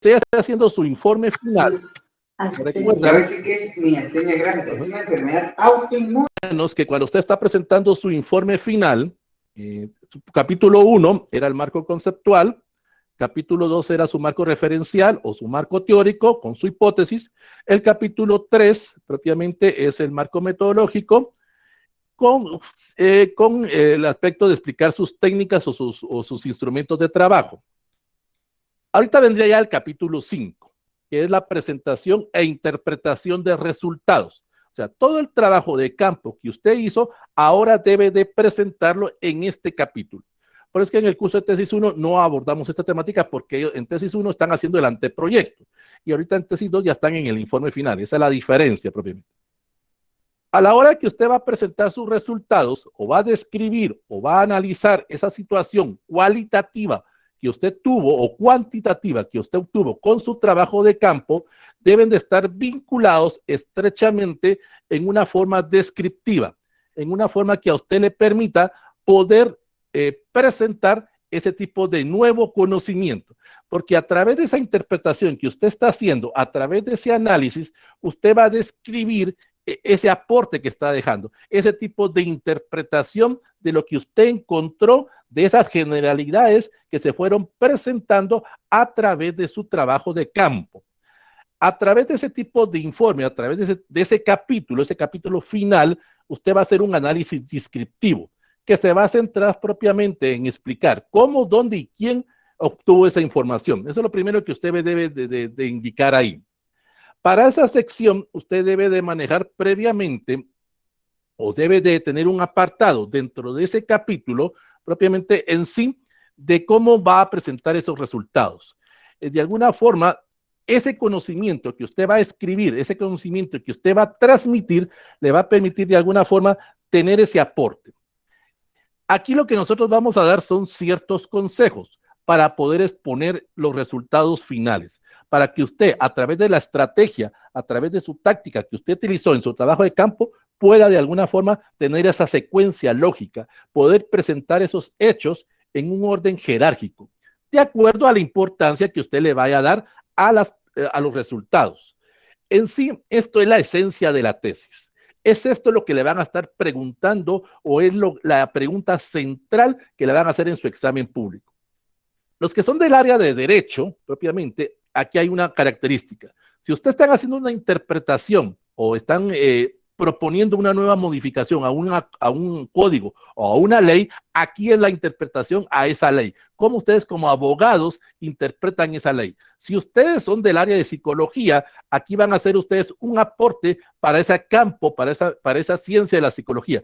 usted está haciendo su informe final, recuerda que cuando usted está presentando su informe final, su capítulo 1 era el marco conceptual, capítulo 2 era su marco referencial o su marco teórico con su hipótesis, el capítulo 3 propiamente es el marco metodológico con el aspecto de explicar sus técnicas o sus instrumentos de trabajo. Ahorita vendría ya el capítulo 5, que es la presentación e interpretación de resultados. O sea, todo el trabajo de campo que usted hizo, ahora debe de presentarlo en este capítulo. Por eso es que en el curso de tesis 1 no abordamos esta temática porque ellos en tesis 1 están haciendo el anteproyecto y ahorita en tesis 2 ya están en el informe final. Esa es la diferencia propiamente. A la hora que usted va a presentar sus resultados o va a describir o va a analizar esa situación cualitativa que usted tuvo o cuantitativa que usted obtuvo con su trabajo de campo, deben de estar vinculados estrechamente en una forma descriptiva, en una forma que a usted le permita poder presentar ese tipo de nuevo conocimiento, porque a través de esa interpretación que usted está haciendo, a través de ese análisis, usted va a describir ese aporte que está dejando, ese tipo de interpretación de lo que usted encontró de esas generalidades que se fueron presentando a través de su trabajo de campo. A través de ese tipo de informe, a través de ese capítulo final, usted va a hacer un análisis descriptivo que se va a centrar propiamente en explicar cómo, dónde y quién obtuvo esa información. Eso es lo primero que usted debe de indicar ahí. Para esa sección, usted debe de manejar previamente o debe de tener un apartado dentro de ese capítulo propiamente en sí de cómo va a presentar esos resultados. De alguna forma, ese conocimiento que usted va a escribir, ese conocimiento que usted va a transmitir, le va a permitir de alguna forma tener ese aporte. Aquí lo que nosotros vamos a dar son ciertos consejos para poder exponer los resultados finales, para que usted a través de la estrategia, a través de su táctica que usted utilizó en su trabajo de campo, pueda de alguna forma tener esa secuencia lógica, poder presentar esos hechos en un orden jerárquico, de acuerdo a la importancia que usted le vaya a dar a los resultados. En sí, esto es la esencia de la tesis. ¿Es esto lo que le van a estar preguntando o es la pregunta central que le van a hacer en su examen público? Los que son del área de derecho, propiamente, aquí hay una característica. Si ustedes están haciendo una interpretación o están proponiendo una nueva modificación a un código o a una ley, aquí es la interpretación a esa ley. ¿Cómo ustedes como abogados interpretan esa ley? Si ustedes son del área de psicología, aquí van a hacer ustedes un aporte para ese campo, para esa ciencia de la psicología.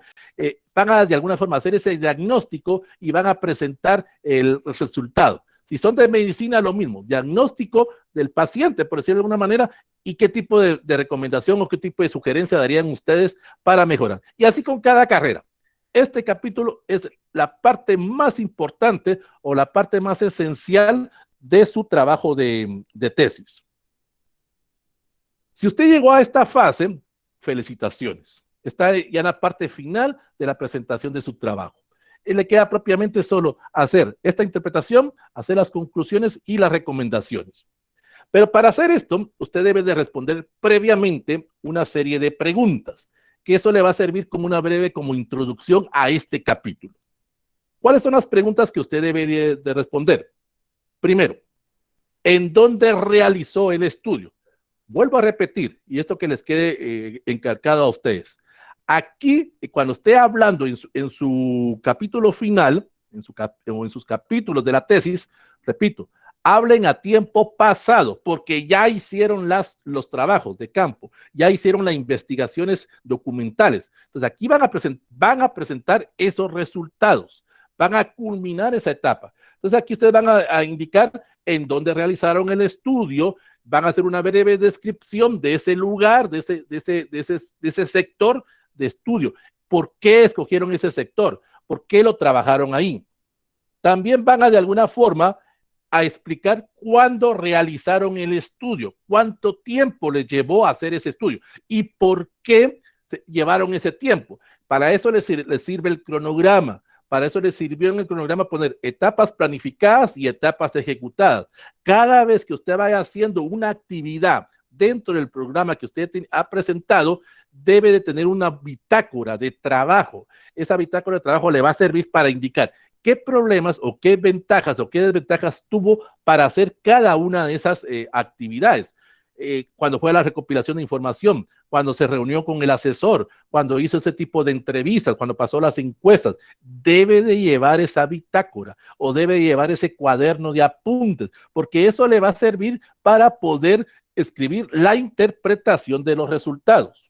Van a de alguna forma hacer ese diagnóstico y van a presentar el resultado. Si son de medicina, lo mismo, diagnóstico del paciente, por decirlo de alguna manera, y qué tipo de recomendación o qué tipo de sugerencia darían ustedes para mejorar. Y así con cada carrera. Este capítulo es la parte más importante o la parte más esencial de su trabajo de tesis. Si usted llegó a esta fase, felicitaciones. Está ya en la parte final de la presentación de su trabajo. Y le queda propiamente solo hacer esta interpretación, hacer las conclusiones y las recomendaciones. Pero para hacer esto, usted debe de responder previamente una serie de preguntas, que eso le va a servir como una breve introducción a este capítulo. ¿Cuáles son las preguntas que usted debe de responder? Primero, ¿en dónde realizó el estudio? Vuelvo a repetir, y esto que les quede encargado a ustedes. Aquí, cuando esté hablando en su capítulo final, o en sus capítulos de la tesis, repito, hablen a tiempo pasado, porque ya hicieron los trabajos de campo, ya hicieron las investigaciones documentales. Entonces, aquí van a presentar esos resultados, van a culminar esa etapa. Entonces, aquí ustedes van a indicar en dónde realizaron el estudio, van a hacer una breve descripción de ese lugar, de ese sector de estudio. ¿Por qué escogieron ese sector? ¿Por qué lo trabajaron ahí? También van a de alguna forma a explicar cuándo realizaron el estudio, cuánto tiempo les llevó a hacer ese estudio y por qué llevaron ese tiempo. Para eso les sirve el cronograma, Para eso le sirvió en el cronograma poner etapas planificadas y etapas ejecutadas. Cada vez que usted vaya haciendo una actividad dentro del programa que usted ha presentado, debe de tener una bitácora de trabajo. Esa bitácora de trabajo le va a servir para indicar qué problemas o qué ventajas o qué desventajas tuvo para hacer cada una de esas actividades. Cuando fue la recopilación de información, cuando se reunió con el asesor, cuando hizo ese tipo de entrevistas, cuando pasó las encuestas, debe de llevar esa bitácora o debe llevar ese cuaderno de apuntes, porque eso le va a servir para poder escribir la interpretación de los resultados.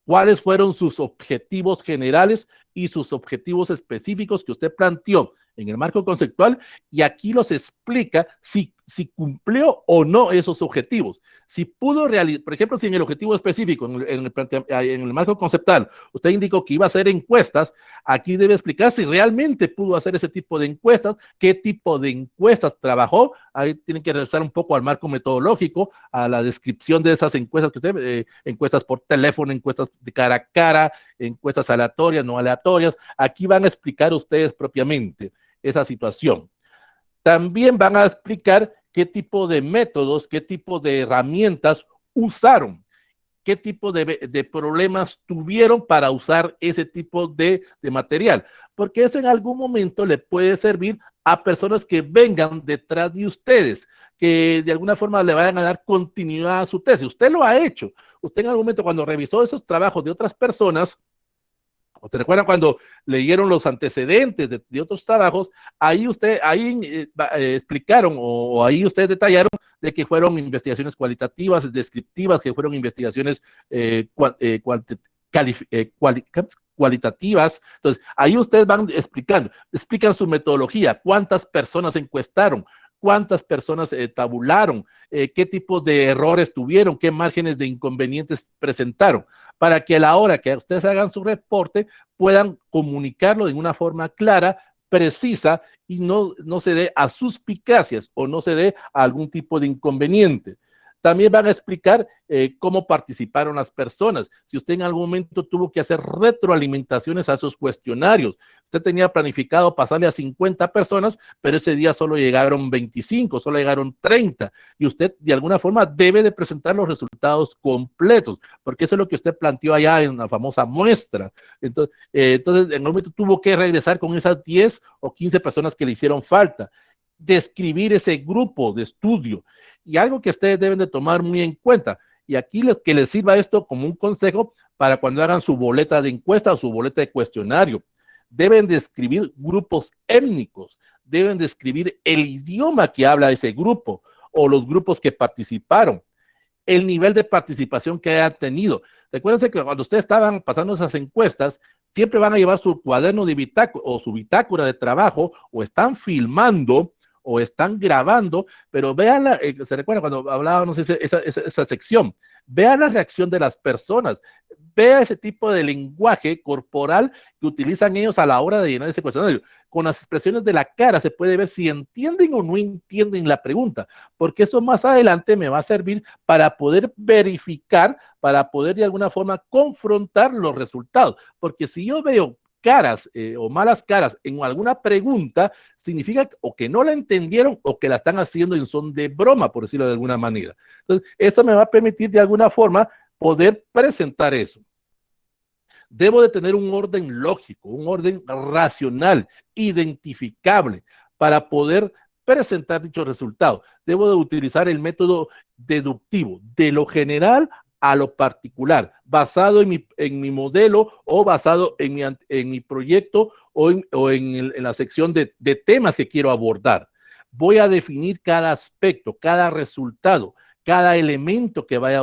¿Cuáles fueron sus objetivos generales y sus objetivos específicos que usted planteó en el marco conceptual? Y aquí los explica si cumplió o no esos objetivos. Si pudo realizar, por ejemplo, si en el objetivo específico, en el marco conceptual, usted indicó que iba a hacer encuestas, aquí debe explicar si realmente pudo hacer ese tipo de encuestas, qué tipo de encuestas trabajó. Ahí tienen que regresar un poco al marco metodológico, a la descripción de esas encuestas que usted, encuestas por teléfono, encuestas de cara a cara, encuestas aleatorias, no aleatorias. Aquí van a explicar ustedes propiamente esa situación. También van a explicar qué tipo de métodos, qué tipo de herramientas usaron, qué tipo de problemas tuvieron para usar ese tipo de material, porque eso en algún momento le puede servir a personas que vengan detrás de ustedes, que de alguna forma le vayan a dar continuidad a su tesis. Usted lo ha hecho. Usted en algún momento, cuando revisó esos trabajos de otras personas, ¿te recuerdan cuando leyeron los antecedentes de otros trabajos? Ahí explicaron o ahí ustedes detallaron de que fueron investigaciones cualitativas, descriptivas, que fueron investigaciones cualitativas. Entonces, ahí ustedes van explicando, explican su metodología, cuántas personas encuestaron, cuántas personas tabularon, qué tipo de errores tuvieron, qué márgenes de inconvenientes presentaron, para que a la hora que ustedes hagan su reporte puedan comunicarlo de una forma clara, precisa y no se dé a suspicacias o no se dé a algún tipo de inconveniente. También van a explicar cómo participaron las personas. Si usted en algún momento tuvo que hacer retroalimentaciones a esos cuestionarios, usted tenía planificado pasarle a 50 personas, pero ese día solo llegaron 25, solo llegaron 30, y usted de alguna forma debe de presentar los resultados completos, porque eso es lo que usted planteó allá en la famosa muestra. Entonces en algún momento tuvo que regresar con esas 10 o 15 personas que le hicieron falta, describir ese grupo de estudio. Y algo que ustedes deben de tomar muy en cuenta, y aquí que les sirva esto como un consejo para cuando hagan su boleta de encuesta o su boleta de cuestionario, deben de escribir grupos étnicos, deben de escribir el idioma que habla ese grupo o los grupos que participaron, el nivel de participación que hayan tenido. Recuérdense que cuando ustedes estaban pasando esas encuestas, siempre van a llevar su cuaderno de bitácora o su bitácora de trabajo, o están filmando o están grabando, pero vean, se recuerda cuando hablábamos esa sección, vean la reacción de las personas, vea ese tipo de lenguaje corporal que utilizan ellos a la hora de llenar ese cuestionario. Con las expresiones de la cara se puede ver si entienden o no entienden la pregunta, porque eso más adelante me va a servir para poder verificar, para poder de alguna forma confrontar los resultados, porque si yo veo caras o malas caras en alguna pregunta, significa o que no la entendieron o que la están haciendo en son de broma, por decirlo de alguna manera. Entonces, eso me va a permitir de alguna forma poder presentar eso. Debo de tener un orden lógico, un orden racional, identificable, para poder presentar dicho resultado. Debo de utilizar el método deductivo, de lo general a lo particular, basado en mi modelo o basado en mi proyecto o en la sección de temas que quiero abordar. Voy a definir cada aspecto, cada resultado, cada elemento que vaya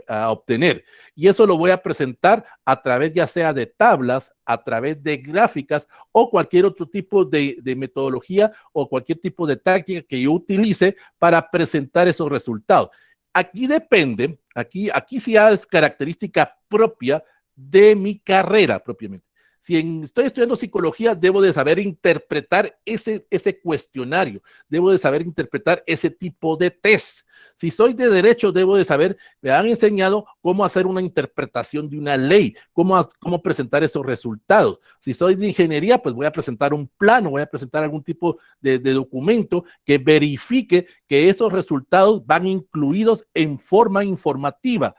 a obtener. Y eso lo voy a presentar a través ya sea de tablas, a través de gráficas o cualquier otro tipo de metodología o cualquier tipo de táctica que yo utilice para presentar esos resultados. Aquí depende, aquí sí es característica propia de mi carrera propiamente. Si estoy estudiando psicología, debo de saber interpretar ese cuestionario, debo de saber interpretar ese tipo de test. Si soy de derecho, debo de saber, me han enseñado cómo hacer una interpretación de una ley, cómo presentar esos resultados. Si soy de ingeniería, pues voy a presentar un plano, voy a presentar algún tipo de documento que verifique que esos resultados van incluidos en forma informativa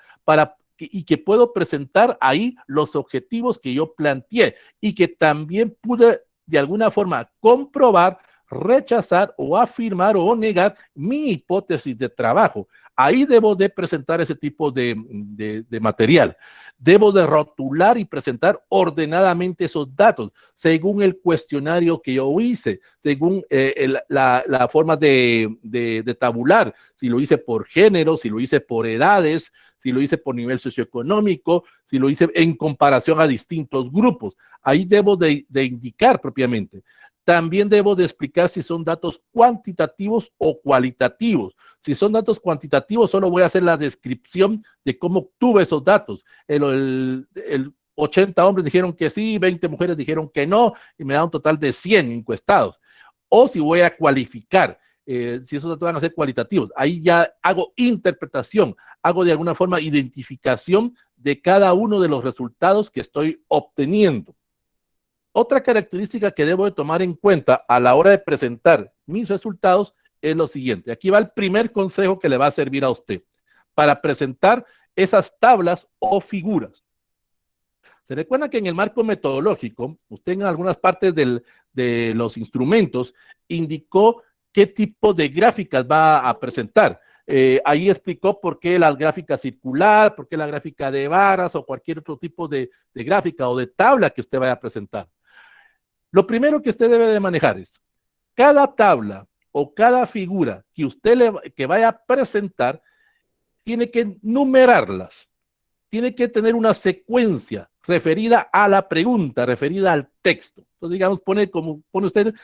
y que puedo presentar ahí los objetivos que yo planteé y que también pude de alguna forma comprobar, rechazar o afirmar o negar mi hipótesis de trabajo. Ahí debo de presentar ese tipo de material. Debo de rotular y presentar ordenadamente esos datos, según el cuestionario que yo hice, según la forma de tabular, si lo hice por género, si lo hice por edades, si lo hice por nivel socioeconómico, si lo hice en comparación a distintos grupos. Ahí debo de indicar propiamente. También debo de explicar si son datos cuantitativos o cualitativos. Si son datos cuantitativos, solo voy a hacer la descripción de cómo obtuve esos datos. El 80 hombres dijeron que sí, 20 mujeres dijeron que no, y me da un total de 100 encuestados. O si voy a cualificar, si esos datos van a ser cualitativos, ahí ya hago interpretación, hago de alguna forma identificación de cada uno de los resultados que estoy obteniendo. Otra característica que debo de tomar en cuenta a la hora de presentar mis resultados es lo siguiente. Aquí va el primer consejo que le va a servir a usted para presentar esas tablas o figuras. Se recuerda que en el marco metodológico, usted en algunas partes de los instrumentos indicó qué tipo de gráficas va a presentar. Ahí explicó por qué la gráfica circular, por qué la gráfica de varas o cualquier otro tipo de gráfica o de tabla que usted vaya a presentar. Lo primero que usted debe de manejar es cada tabla o cada figura que usted que vaya a presentar, tiene que numerarlas, tiene que tener una secuencia referida a la pregunta, referida al texto. Entonces, digamos, pone usted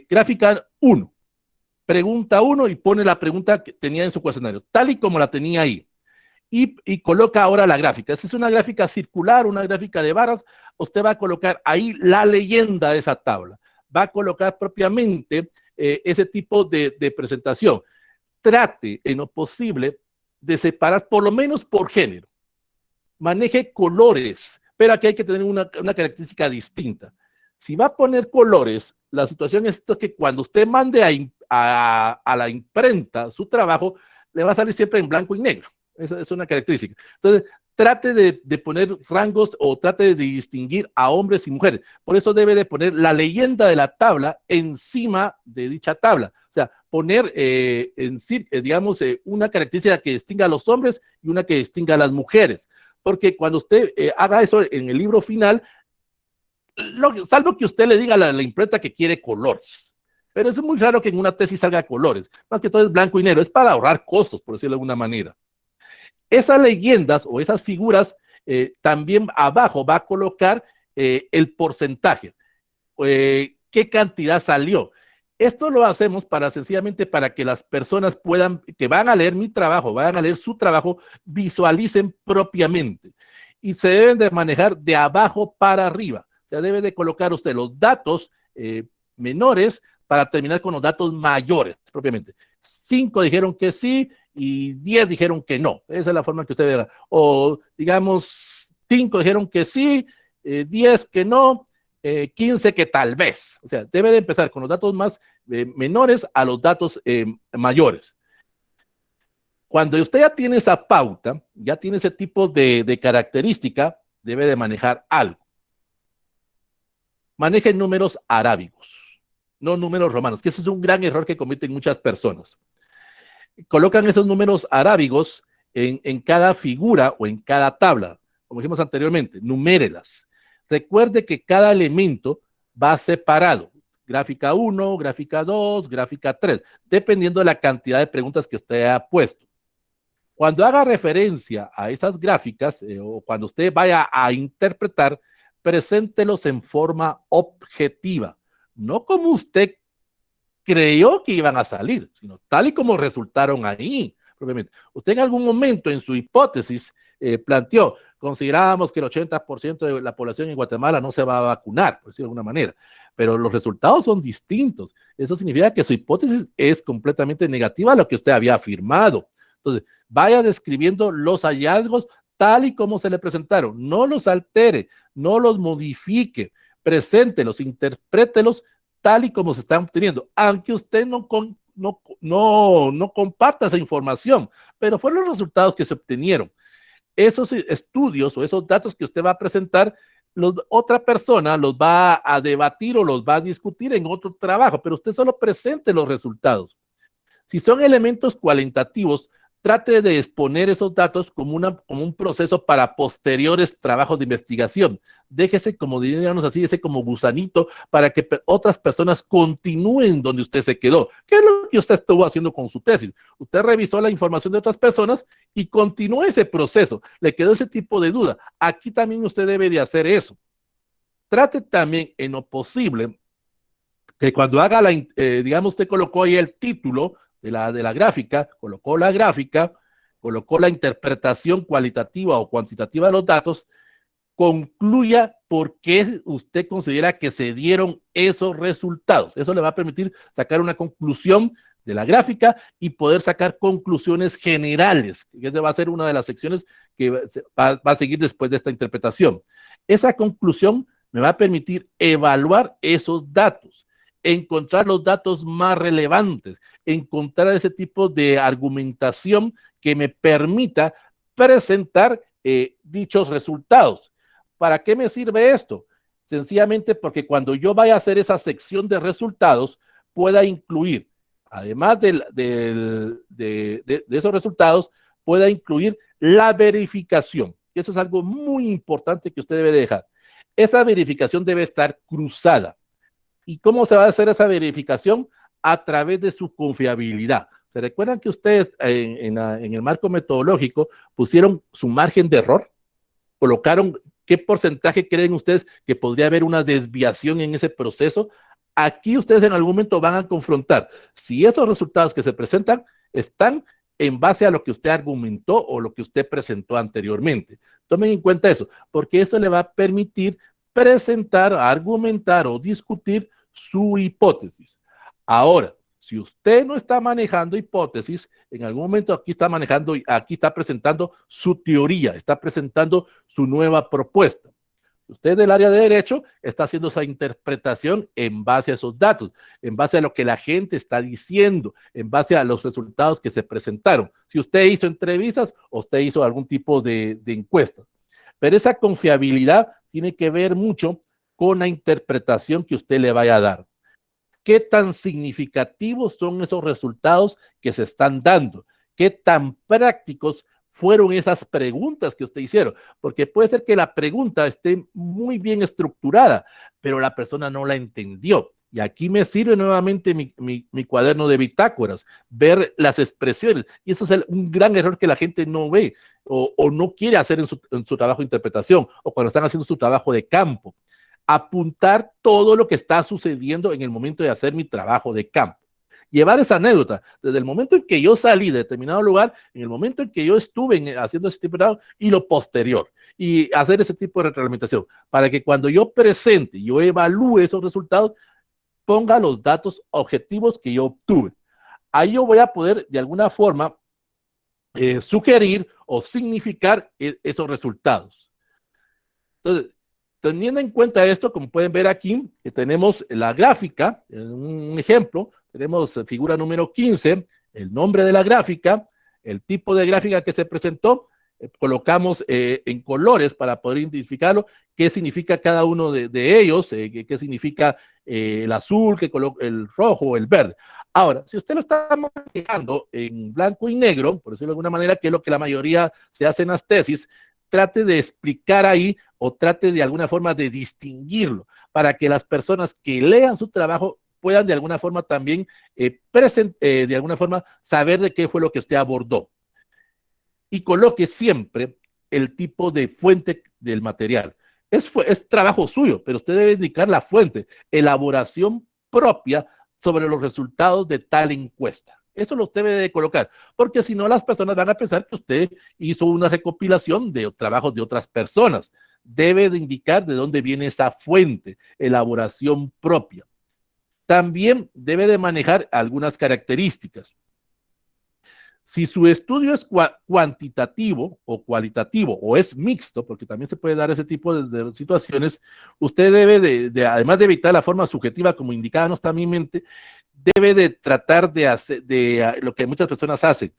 gráfica 1, pregunta 1 y pone la pregunta que tenía en su cuestionario, tal y como la tenía ahí. Y coloca ahora la gráfica. Si es una gráfica circular, una gráfica de varas, usted va a colocar ahí la leyenda de esa tabla. Va a colocar propiamente ese tipo de presentación. Trate en lo posible de separar por lo menos por género. Maneje colores, pero aquí hay que tener una característica distinta. Si va a poner colores, la situación es que cuando usted mande a la imprenta su trabajo, le va a salir siempre en blanco y negro. Esa es una característica. Entonces, trate de poner rangos o trate de distinguir a hombres y mujeres. Por eso debe de poner la leyenda de la tabla encima de dicha tabla. O sea, poner digamos, una característica que distinga a los hombres y una que distinga a las mujeres. Porque cuando usted haga eso en el libro final, salvo que usted le diga a la imprenta que quiere colores. Pero es muy raro que en una tesis salga colores. Más que todo es blanco y negro. Es para ahorrar costos, por decirlo de alguna manera. Esas leyendas o esas figuras también abajo va a colocar el porcentaje, qué cantidad salió. Esto lo hacemos sencillamente para que las personas que van a leer mi trabajo, vayan a leer su trabajo, visualicen propiamente. Y se deben de manejar de abajo para arriba. O sea, debe de colocar usted los datos menores para terminar con los datos mayores propiamente. 5 dijeron que sí, y 10 dijeron que no. Esa es la forma que usted verá. O digamos, 5 dijeron que sí, 10 que no, 15 que tal vez. O sea, debe de empezar con los datos más menores a los datos mayores. Cuando usted ya tiene esa pauta, ya tiene ese tipo de característica, debe de manejar algo. Maneje números arábigos, no números romanos, que ese es un gran error que cometen muchas personas. Colocan esos números arábigos en cada figura o en cada tabla, como dijimos anteriormente, numérelas. Recuerde que cada elemento va separado, gráfica 1, gráfica 2, gráfica 3, dependiendo de la cantidad de preguntas que usted ha puesto. Cuando haga referencia a esas gráficas o cuando usted vaya a interpretar, preséntelos en forma objetiva, no como usted creyó que iban a salir, sino tal y como resultaron ahí, propiamente. Usted en algún momento en su hipótesis planteó, considerábamos que el 80% de la población en Guatemala no se va a vacunar, por decirlo de alguna manera, pero los resultados son distintos. Eso significa que su hipótesis es completamente negativa a lo que usted había afirmado. Entonces, vaya describiendo los hallazgos tal y como se le presentaron. No los altere, no los modifique, preséntelos, interprételos tal y como se están obteniendo, aunque usted no comparta esa información, pero fueron los resultados que se obtenieron. Esos estudios o esos datos que usted va a presentar, otra persona los va a debatir o los va a discutir en otro trabajo, pero usted solo presente los resultados. Si son elementos cualitativos, trate de exponer esos datos como un proceso para posteriores trabajos de investigación. Déjese, como diríamos así, ese como gusanito para que otras personas continúen donde usted se quedó. ¿Qué es lo que usted estuvo haciendo con su tesis? Usted revisó la información de otras personas y continuó ese proceso. Le quedó ese tipo de duda. Aquí también usted debe de hacer eso. Trate también, en lo posible, que cuando haga digamos, usted colocó ahí el título de la gráfica, colocó la interpretación cualitativa o cuantitativa de los datos, concluya por qué usted considera que se dieron esos resultados. Eso le va a permitir sacar una conclusión de la gráfica y poder sacar conclusiones generales. Esa va a ser una de las secciones que va a seguir después de esta interpretación. Esa conclusión me va a permitir evaluar esos datos, encontrar los datos más relevantes, encontrar ese tipo de argumentación que me permita presentar dichos resultados. ¿Para qué me sirve esto? Sencillamente porque cuando yo vaya a hacer esa sección de resultados, pueda incluir, además de esos resultados, pueda incluir la verificación. Y eso es algo muy importante que usted debe dejar. Esa verificación debe estar cruzada. ¿Y cómo se va a hacer esa verificación? A través de su confiabilidad. ¿Se recuerdan que ustedes en el marco metodológico pusieron su margen de error? Colocaron qué porcentaje creen ustedes que podría haber una desviación en ese proceso. Aquí ustedes en algún momento van a confrontar si esos resultados que se presentan están en base a lo que usted argumentó o lo que usted presentó anteriormente. Tomen en cuenta eso, porque eso le va a permitir presentar, argumentar o discutir su hipótesis. Ahora, si usted no está manejando hipótesis, en algún momento aquí está presentando su teoría, está presentando su nueva propuesta. Usted del área de derecho está haciendo esa interpretación en base a esos datos, en base a lo que la gente está diciendo, en base a los resultados que se presentaron. Si usted hizo entrevistas o usted hizo algún tipo de encuesta. Pero esa confiabilidad tiene que ver mucho con la interpretación que usted le vaya a dar. ¿Qué tan significativos son esos resultados que se están dando? ¿Qué tan prácticos fueron esas preguntas que usted hicieron? Porque puede ser que la pregunta esté muy bien estructurada, pero la persona no la entendió. Y aquí me sirve nuevamente mi cuaderno de bitácoras, ver las expresiones. Y eso es un gran error que la gente no ve o no quiere hacer en su trabajo de interpretación o cuando están haciendo su trabajo de campo. Apuntar todo lo que está sucediendo en el momento de hacer mi trabajo de campo. Llevar esa anécdota desde el momento en que yo salí de determinado lugar, en el momento en que yo estuve haciendo ese tipo de trabajo y lo posterior. Y hacer ese tipo de retroalimentación para que cuando yo presente, yo evalúe esos resultados, ponga los datos objetivos que yo obtuve. Ahí yo voy a poder de alguna forma sugerir o significar esos resultados. Entonces, teniendo en cuenta esto, como pueden ver aquí, tenemos la gráfica, un ejemplo, tenemos figura número 15, el nombre de la gráfica, el tipo de gráfica que se presentó, colocamos en colores para poder identificarlo, qué significa cada uno de ellos, qué significa el azul, el rojo, el verde. Ahora, si usted lo está manejando en blanco y negro, por decirlo de alguna manera, que es lo que la mayoría se hace en las tesis, trate de explicar ahí o trate de alguna forma de distinguirlo para que las personas que lean su trabajo puedan de alguna forma también de alguna forma saber de qué fue lo que usted abordó. Y coloque siempre el tipo de fuente del material. Es trabajo suyo, pero usted debe indicar la fuente, elaboración propia sobre los resultados de tal encuesta. Eso lo debe de colocar, porque si no las personas van a pensar que usted hizo una recopilación de trabajos de otras personas. Debe de indicar de dónde viene esa fuente, elaboración propia. También debe de manejar algunas características. Si su estudio es cuantitativo o cualitativo o es mixto, porque también se puede dar ese tipo de situaciones, usted debe además de evitar la forma subjetiva como indicada no está en mi mente, debe de tratar de hacer lo que muchas personas hacen.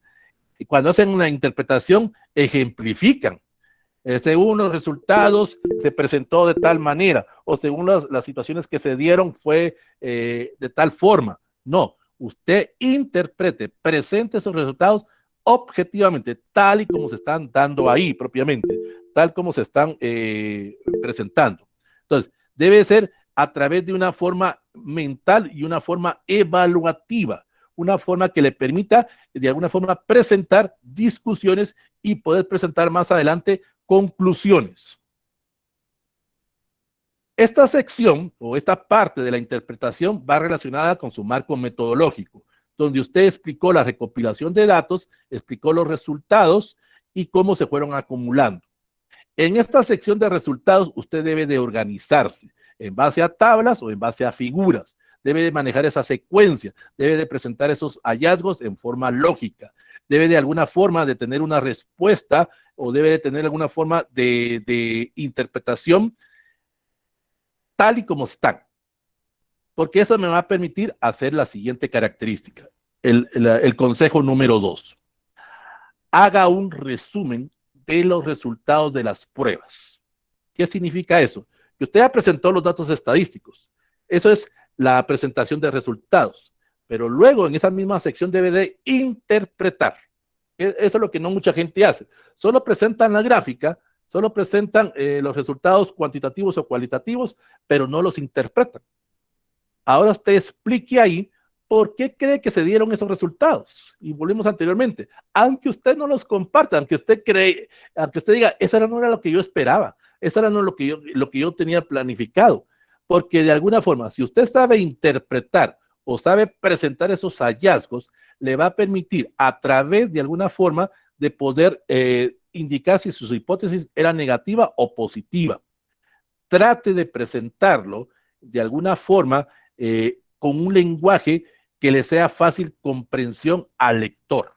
Y cuando hacen una interpretación, ejemplifican. Según los resultados, se presentó de tal manera, o según las situaciones que se dieron, fue de tal forma. No, usted interprete, presente esos resultados objetivamente, tal y como se están dando ahí propiamente, tal como se están presentando. Entonces, debe ser a través de una forma mental y una forma evaluativa, una forma que le permita de alguna forma presentar discusiones y poder presentar más adelante conclusiones. Esta sección o esta parte de la interpretación va relacionada con su marco metodológico, donde usted explicó la recopilación de datos, explicó los resultados y cómo se fueron acumulando. En esta sección de resultados, usted debe de organizarse en base a tablas o en base a figuras. Debe de manejar esa secuencia, debe de presentar esos hallazgos en forma lógica, debe de alguna forma de tener una respuesta o debe de tener alguna forma de interpretación tal y como están, porque eso me va a permitir hacer la siguiente característica. El consejo número 2. Haga un resumen de los resultados de las pruebas. ¿Qué significa eso? Que usted ya presentó los datos estadísticos. Eso es la presentación de resultados. Pero luego en esa misma sección debe de interpretar. Eso es lo que no mucha gente hace. Solo presentan la gráfica, solo presentan los resultados cuantitativos o cualitativos, pero no los interpretan. Ahora usted explique ahí por qué cree que se dieron esos resultados. Y volvimos anteriormente. Aunque usted no los comparta, aunque usted diga, eso no era lo que yo esperaba, eso era no lo que yo tenía planificado. Porque de alguna forma, si usted sabe interpretar o sabe presentar esos hallazgos, le va a permitir a través de alguna forma de poder indicar si su hipótesis era negativa o positiva. Trate de presentarlo de alguna forma con un lenguaje que le sea fácil comprensión al lector,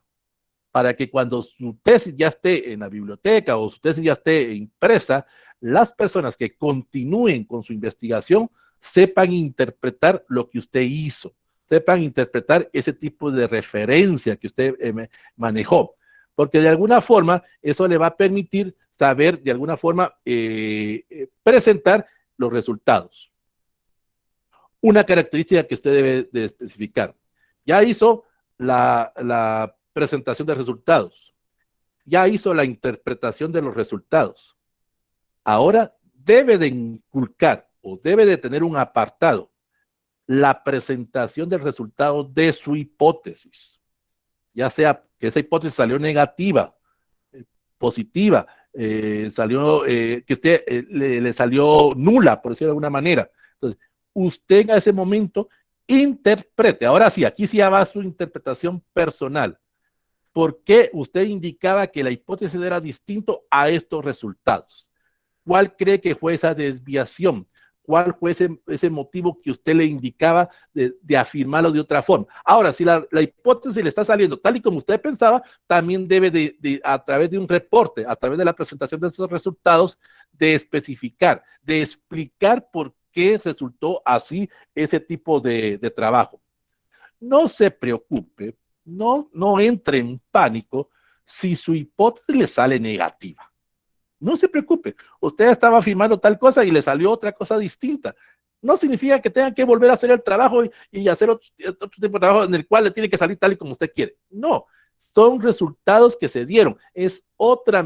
para que cuando su tesis ya esté en la biblioteca o su tesis ya esté impresa, las personas que continúen con su investigación sepan interpretar lo que usted hizo, sepan interpretar ese tipo de referencia que usted manejó, porque de alguna forma eso le va a permitir saber de alguna forma presentar los resultados. Una característica que usted debe de especificar. Ya hizo la presentación de resultados. Ya hizo la interpretación de los resultados. Ahora debe de inculcar o debe de tener un apartado, la presentación del resultado de su hipótesis. Ya sea que esa hipótesis salió negativa, positiva, salió, que usted le salió nula, por decirlo de alguna manera. Entonces, usted en ese momento interprete. Ahora sí, aquí sí va su interpretación personal. ¿Por qué usted indicaba que la hipótesis era distinto a estos resultados? ¿Cuál cree que fue esa desviación? ¿Cuál fue ese motivo que usted le indicaba de afirmarlo de otra forma? Ahora, si la hipótesis le está saliendo tal y como usted pensaba, también debe a través de un reporte, a través de la presentación de esos resultados, de especificar, de explicar por qué resultó así ese tipo de trabajo. No se preocupe, no entre en pánico si su hipótesis le sale negativa. No se preocupe, usted estaba afirmando tal cosa y le salió otra cosa distinta. No significa que tenga que volver a hacer el trabajo y hacer otro tipo de trabajo en el cual le tiene que salir tal y como usted quiere. No, son resultados que se dieron. Es otra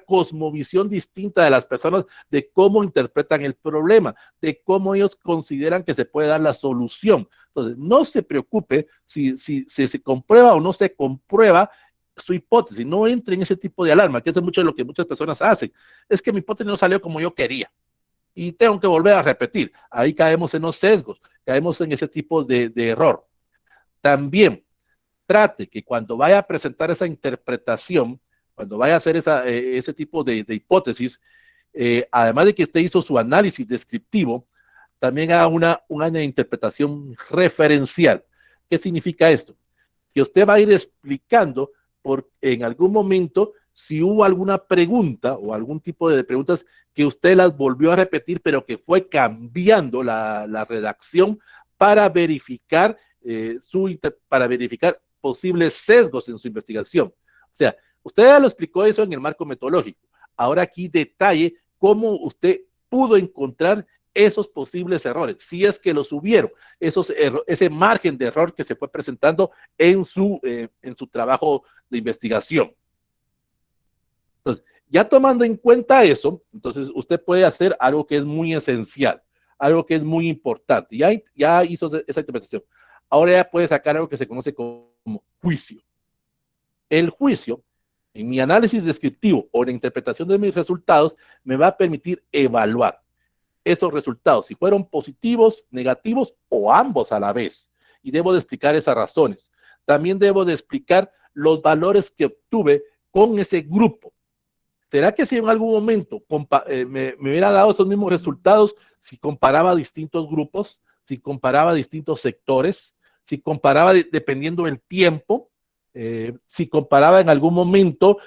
cosmovisión distinta de las personas de cómo interpretan el problema, de cómo ellos consideran que se puede dar la solución. Entonces, no se preocupe si se comprueba o no se comprueba su hipótesis, no entre en ese tipo de alarma, que es mucho de lo que muchas personas hacen. Es que mi hipótesis no salió como yo quería y tengo que volver a repetir. Ahí caemos en los sesgos, caemos en ese tipo de error. También trate que cuando vaya a presentar esa interpretación, cuando vaya a hacer ese tipo de hipótesis, además de que usted hizo su análisis descriptivo, también haga una interpretación referencial. ¿Qué significa esto? Que usted va a ir explicando en algún momento si hubo alguna pregunta o algún tipo de preguntas que usted las volvió a repetir, pero que fue cambiando la redacción para verificar, para verificar posibles sesgos en su investigación. O sea, usted ya lo explicó eso en el marco metodológico. Ahora aquí detalle cómo usted pudo encontrar esos posibles errores, si es que los hubieron, ese margen de error que se fue presentando en su trabajo de investigación. Entonces, ya tomando en cuenta eso, entonces usted puede hacer algo que es muy esencial, algo que es muy importante. Ya hizo esa interpretación. Ahora ya puede sacar algo que se conoce como juicio. El juicio, en mi análisis descriptivo o en la interpretación de mis resultados, me va a permitir evaluar esos resultados, si fueron positivos, negativos o ambos a la vez. Y debo de explicar esas razones. También debo de explicar los valores que obtuve con ese grupo. ¿Será que si en algún momento me hubiera dado esos mismos resultados si comparaba distintos grupos, si comparaba distintos sectores, si comparaba dependiendo del tiempo, si comparaba en algún momento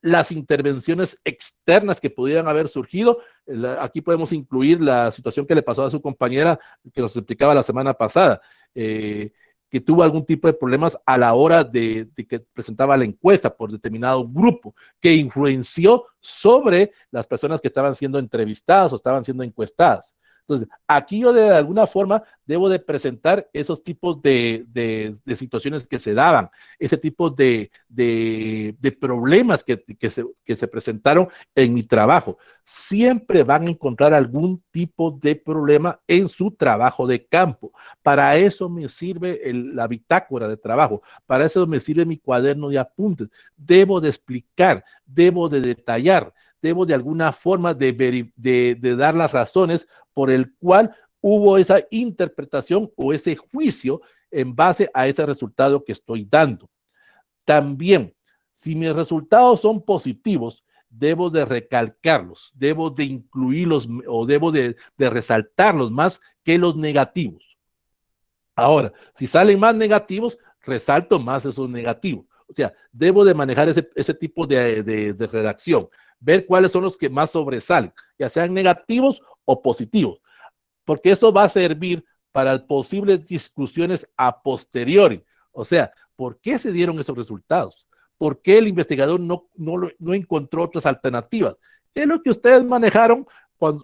las intervenciones externas que pudieran haber surgido? Aquí podemos incluir la situación que le pasó a su compañera que nos explicaba la semana pasada, que tuvo algún tipo de problemas a la hora de que presentaba la encuesta por determinado grupo, que influenció sobre las personas que estaban siendo entrevistadas o estaban siendo encuestadas. Entonces, aquí yo de alguna forma debo de presentar esos tipos de situaciones que se daban, ese tipo de problemas que se presentaron en mi trabajo. Siempre van a encontrar algún tipo de problema en su trabajo de campo. Para eso me sirve la bitácora de trabajo, para eso me sirve mi cuaderno de apuntes. Debo de explicar, debo de detallar, debo de alguna forma de dar las razones por el cual hubo esa interpretación o ese juicio en base a ese resultado que estoy dando. También, si mis resultados son positivos, debo de recalcarlos, debo de incluirlos o debo de resaltarlos más que los negativos. Ahora, si salen más negativos, resalto más esos negativos. O sea, debo de manejar ese tipo de redacción, ver cuáles son los que más sobresalen, ya sean negativos o positivos, porque eso va a servir para posibles discusiones a posteriori. O sea, ¿por qué se dieron esos resultados? ¿Por qué el investigador no encontró otras alternativas? ¿Qué es lo que ustedes manejaron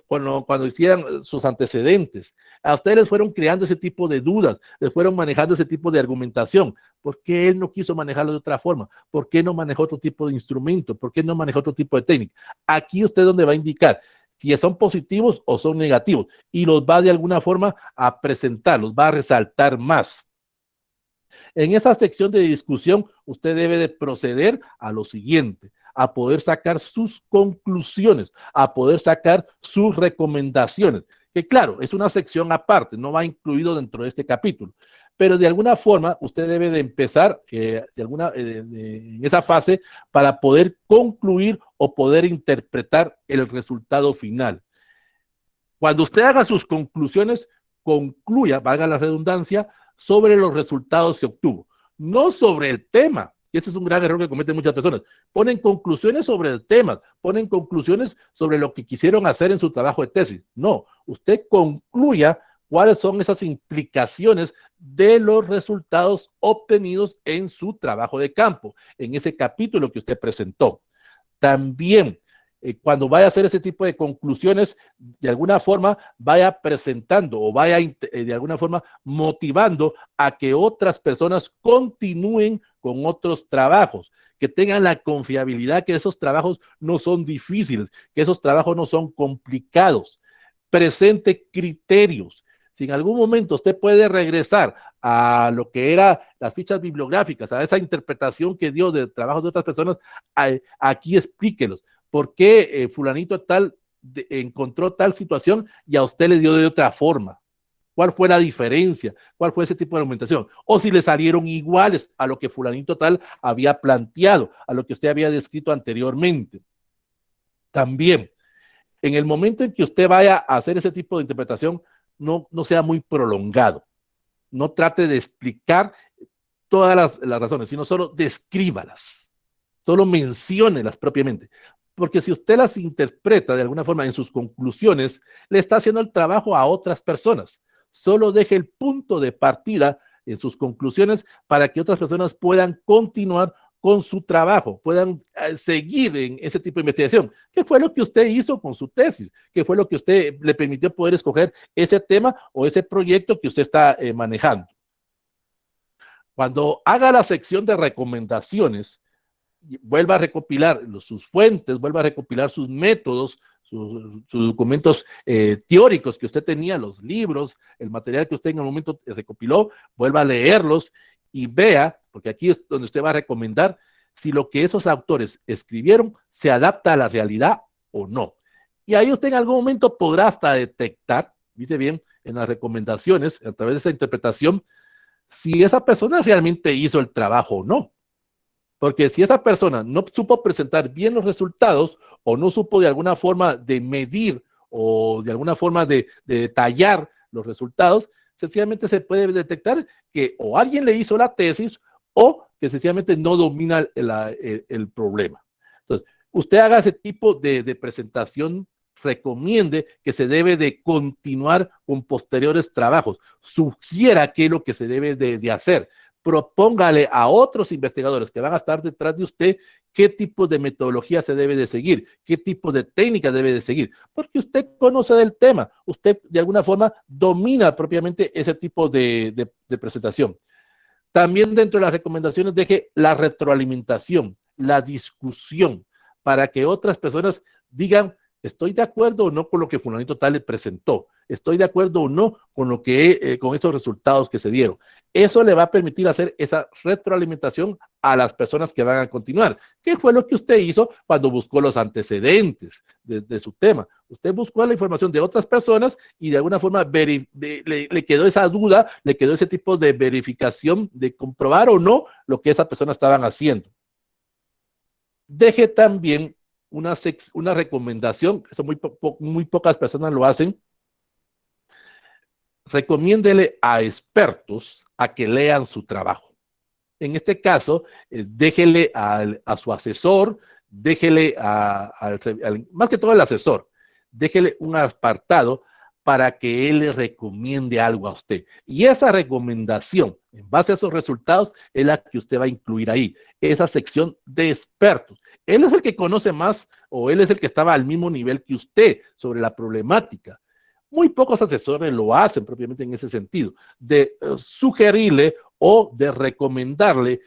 cuando hicieran sus antecedentes? A ustedes les fueron creando ese tipo de dudas, les fueron manejando ese tipo de argumentación. ¿Por qué él no quiso manejarlo de otra forma? ¿Por qué no manejó otro tipo de instrumento? ¿Por qué no manejó otro tipo de técnica? Aquí usted es donde va a indicar si son positivos o son negativos, y los va de alguna forma a presentar, los va a resaltar más. En esa sección de discusión, usted debe de proceder a lo siguiente, a poder sacar sus conclusiones, a poder sacar sus recomendaciones, que claro, es una sección aparte, no va incluido dentro de este capítulo, pero de alguna forma usted debe de empezar en esa fase para poder concluir o poder interpretar el resultado final. Cuando usted haga sus conclusiones, concluya, valga la redundancia, sobre los resultados que obtuvo, no sobre el tema. Y ese es un gran error que cometen muchas personas. Ponen conclusiones sobre el tema, ponen conclusiones sobre lo que quisieron hacer en su trabajo de tesis. No, usted concluya cuáles son esas implicaciones de los resultados obtenidos en su trabajo de campo, en ese capítulo que usted presentó. También, cuando vaya a hacer ese tipo de conclusiones, de alguna forma vaya presentando o vaya de alguna forma motivando a que otras personas continúen con otros trabajos, que tengan la confiabilidad que esos trabajos no son difíciles, que esos trabajos no son complicados. Presente criterios. Si en algún momento usted puede regresar a lo que eran las fichas bibliográficas, a esa interpretación que dio de trabajos de otras personas, aquí explíquelos. ¿Por qué fulanito tal encontró tal situación y a usted le dio de otra forma? ¿Cuál fue la diferencia? ¿Cuál fue ese tipo de argumentación? O si le salieron iguales a lo que fulanito tal había planteado, a lo que usted había descrito anteriormente. También, en el momento en que usted vaya a hacer ese tipo de interpretación, no sea muy prolongado. No trate de explicar todas las razones, sino solo descríbalas, solo menciónelas propiamente. Porque si usted las interpreta de alguna forma en sus conclusiones, le está haciendo el trabajo a otras personas. Solo deje el punto de partida en sus conclusiones para que otras personas puedan continuar con su trabajo, puedan seguir en ese tipo de investigación. ¿Qué fue lo que usted hizo con su tesis? ¿Qué fue lo que usted le permitió poder escoger ese tema o ese proyecto que usted está manejando? Cuando haga la sección de recomendaciones, vuelva a recopilar sus fuentes, vuelva a recopilar sus métodos, sus documentos teóricos que usted tenía, los libros, el material que usted en el momento recopiló, vuelva a leerlos y vea, porque aquí es donde usted va a recomendar si lo que esos autores escribieron se adapta a la realidad o no. Y ahí usted en algún momento podrá hasta detectar, dice bien, en las recomendaciones, a través de esa interpretación, si esa persona realmente hizo el trabajo o no. Porque si esa persona no supo presentar bien los resultados o no supo de alguna forma de medir o de alguna forma de detallar los resultados, sencillamente se puede detectar que o alguien le hizo la tesis o que sencillamente no domina el problema. Entonces, usted haga ese tipo de presentación, recomiende que se debe de continuar con posteriores trabajos, sugiera qué es lo que se debe de hacer, propóngale a otros investigadores que van a estar detrás de usted qué tipo de metodología se debe de seguir, qué tipo de técnica debe de seguir, porque usted conoce del tema, usted de alguna forma domina propiamente ese tipo de presentación. También dentro de las recomendaciones deje la retroalimentación, la discusión, para que otras personas digan, estoy de acuerdo o no con lo que fulanito tal le presentó, estoy de acuerdo o no con lo que con estos resultados que se dieron. Eso le va a permitir hacer esa retroalimentación a las personas que van a continuar. ¿Qué fue lo que usted hizo cuando buscó los antecedentes de su tema? Usted buscó la información de otras personas y de alguna forma le quedó esa duda, le quedó ese tipo de verificación de comprobar o no lo que esa persona estaban haciendo. Deje también una recomendación, eso muy pocas personas lo hacen. Recomiéndele a expertos a que lean su trabajo. En este caso, déjele a su asesor, déjele más que todo el asesor, déjele un apartado para que él le recomiende algo a usted. Y esa recomendación, en base a esos resultados, es la que usted va a incluir ahí, esa sección de expertos. Él es el que conoce más o él es el que estaba al mismo nivel que usted sobre la problemática. Muy pocos asesores lo hacen propiamente en ese sentido, de sugerirle o de recomendarle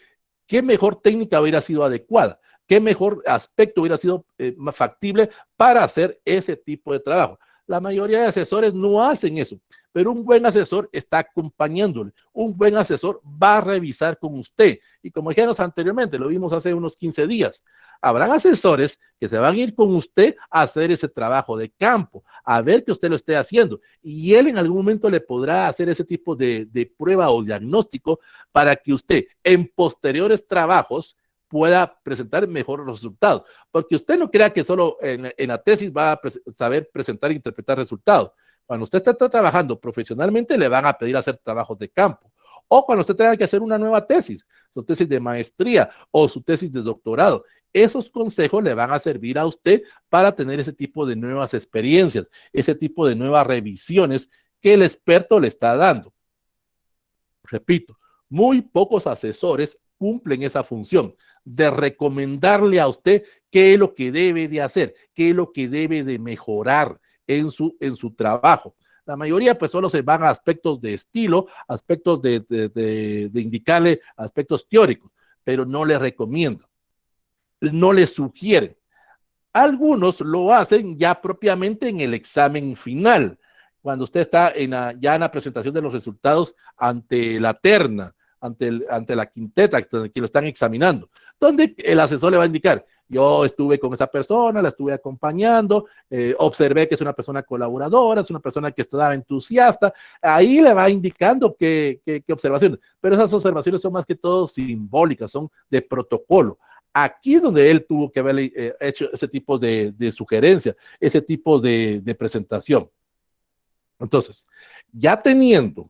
qué mejor técnica hubiera sido adecuada, qué mejor aspecto hubiera sido más factible para hacer ese tipo de trabajo. La mayoría de asesores no hacen eso, pero un buen asesor está acompañándole. Un buen asesor va a revisar con usted. Y como dijimos anteriormente, lo vimos hace unos 15 días, habrán asesores que se van a ir con usted a hacer ese trabajo de campo, a ver que usted lo esté haciendo. Y él en algún momento le podrá hacer ese tipo de prueba o diagnóstico para que usted en posteriores trabajos pueda presentar mejores resultados. Porque usted no crea que solo en la tesis va a saber presentar e interpretar resultados. Cuando usted está trabajando profesionalmente, le van a pedir hacer trabajos de campo. O cuando usted tenga que hacer una nueva tesis, su tesis de maestría o su tesis de doctorado. Esos consejos le van a servir a usted para tener ese tipo de nuevas experiencias, ese tipo de nuevas revisiones que el experto le está dando. Repito, muy pocos asesores cumplen esa función de recomendarle a usted qué es lo que debe de hacer, qué es lo que debe de mejorar en su trabajo. La mayoría pues solo se van a aspectos de estilo, aspectos de indicarle aspectos teóricos, pero no le recomiendan, no le sugieren. Algunos lo hacen ya propiamente en el examen final, cuando usted está ya en la presentación de los resultados ante la terna, ante la quinteta que lo están examinando, donde el asesor le va a indicar, yo estuve con esa persona, la estuve acompañando, observé que es una persona colaboradora, es una persona que estaba entusiasta, ahí le va indicando qué observaciones, pero esas observaciones son más que todo simbólicas, son de protocolo. Aquí es donde él tuvo que haber hecho ese tipo de sugerencia, ese tipo de presentación. Entonces, ya teniendo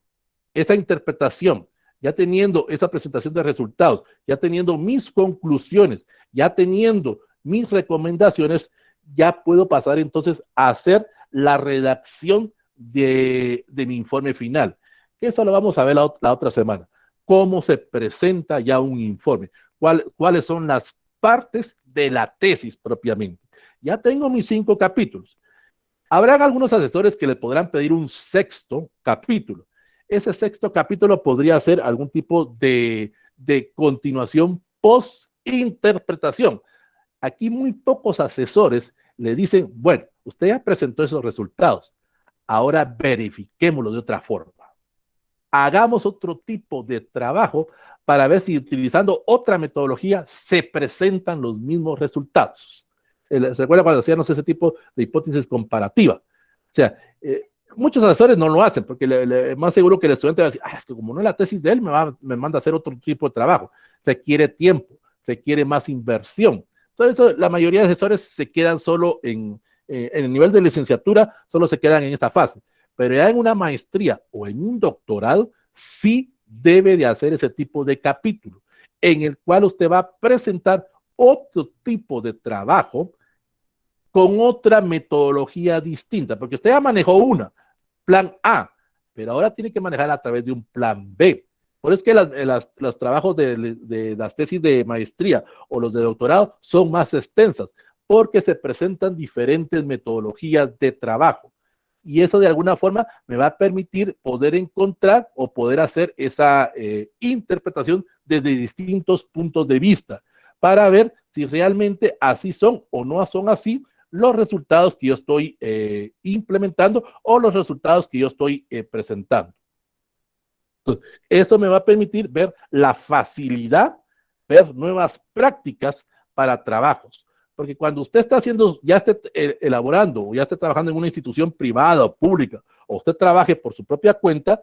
esa interpretación, ya teniendo esa presentación de resultados, ya teniendo mis conclusiones, ya teniendo mis recomendaciones, ya puedo pasar entonces a hacer la redacción de mi informe final. Eso lo vamos a ver la otra semana. Cómo se presenta ya un informe, cuáles son las partes de la tesis propiamente. Ya tengo mis 5 capítulos. Habrán algunos asesores que le podrán pedir un sexto capítulo. Ese sexto capítulo podría ser algún tipo de continuación post-interpretación. Aquí muy pocos asesores le dicen, bueno, usted ya presentó esos resultados, ahora verifiquémoslo de otra forma. Hagamos otro tipo de trabajo para ver si utilizando otra metodología se presentan los mismos resultados. ¿Se recuerda cuando hacíamos ese tipo de hipótesis comparativa? O sea, muchos asesores no lo hacen porque más seguro que el estudiante va a decir, es que como no es la tesis de él, me manda a hacer otro tipo de trabajo. Requiere tiempo, requiere más inversión. Entonces, la mayoría de asesores se quedan solo en el nivel de licenciatura, solo se quedan en esta fase. Pero ya en una maestría o en un doctorado, sí debe de hacer ese tipo de capítulo, en el cual usted va a presentar otro tipo de trabajo con otra metodología distinta, porque usted ya manejó una, plan A, pero ahora tiene que manejar a través de un plan B. Por eso es que los trabajos de las tesis de maestría o los de doctorado son más extensas, porque se presentan diferentes metodologías de trabajo. Y eso de alguna forma me va a permitir poder encontrar o poder hacer esa interpretación desde distintos puntos de vista para ver si realmente así son o no son así los resultados que yo estoy implementando o los resultados que yo estoy presentando. Entonces, eso me va a permitir ver la facilidad, ver nuevas prácticas para trabajos. Porque cuando usted está haciendo, ya esté elaborando o ya esté trabajando en una institución privada o pública, o usted trabaje por su propia cuenta,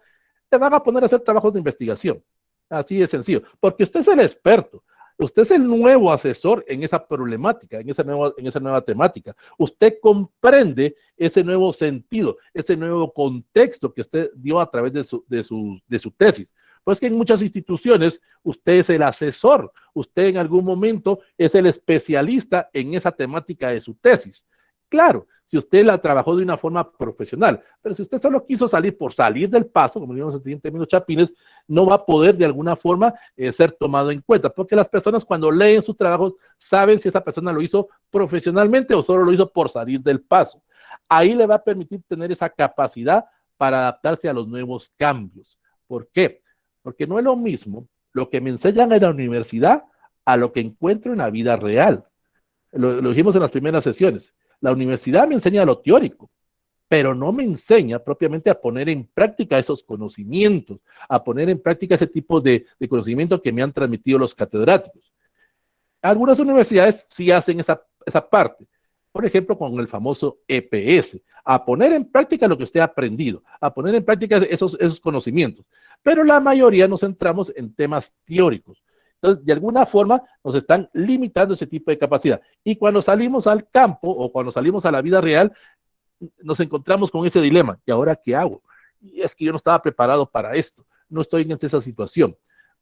te van a poner a hacer trabajos de investigación. Así de sencillo. Porque usted es el experto. Usted es el nuevo asesor en esa problemática, en esa nueva temática. Usted comprende ese nuevo sentido, ese nuevo contexto que usted dio a través de su tesis. Pues que en muchas instituciones usted es el asesor, usted en algún momento es el especialista en esa temática de su tesis. Claro, si usted la trabajó de una forma profesional, pero si usted solo quiso salir por salir del paso, como digamos en términos chapines, no va a poder de alguna forma ser tomado en cuenta, porque las personas cuando leen sus trabajos saben si esa persona lo hizo profesionalmente o solo lo hizo por salir del paso. Ahí le va a permitir tener esa capacidad para adaptarse a los nuevos cambios. ¿Por qué? Porque no es lo mismo lo que me enseñan en la universidad a lo que encuentro en la vida real. Lo dijimos en las primeras sesiones. La universidad me enseña lo teórico, pero no me enseña propiamente a poner en práctica esos conocimientos, a poner en práctica ese tipo de conocimiento que me han transmitido los catedráticos. Algunas universidades sí hacen esa parte, por ejemplo, con el famoso EPS, a poner en práctica lo que usted ha aprendido, a poner en práctica esos conocimientos, pero la mayoría nos centramos en temas teóricos. Entonces, de alguna forma, nos están limitando ese tipo de capacidad. Y cuando salimos al campo o cuando salimos a la vida real, nos encontramos con ese dilema. ¿Y ahora qué hago? Y es que yo no estaba preparado para esto. No estoy en esa situación.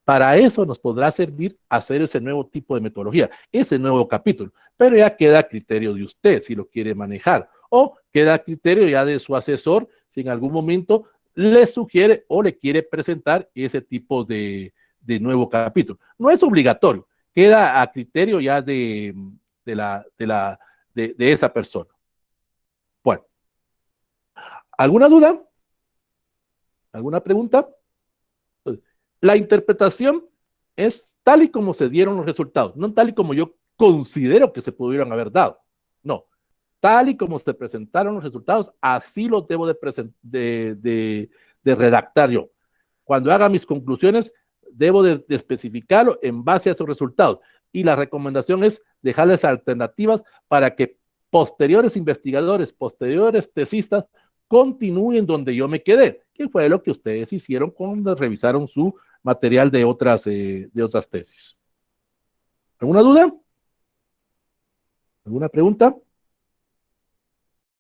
Para eso nos podrá servir hacer ese nuevo tipo de metodología, ese nuevo capítulo. Pero ya queda a criterio de usted si lo quiere manejar. O queda a criterio ya de su asesor si en algún momento le sugiere o le quiere presentar ese tipo de nuevo capítulo. No es obligatorio. Queda a criterio ya de esa persona. Bueno, ¿alguna duda? ¿Alguna pregunta? La interpretación es tal y como se dieron los resultados, no tal y como yo considero que se pudieron haber dado. No, tal y como se presentaron los resultados, así los debo de redactar yo. Cuando haga mis conclusiones, debo de especificarlo en base a esos resultados. Y la recomendación es dejarles alternativas para que posteriores investigadores, posteriores tesistas, continúen donde yo me quedé, que fue lo que ustedes hicieron cuando revisaron su material de otras tesis. ¿Alguna duda? ¿Alguna pregunta?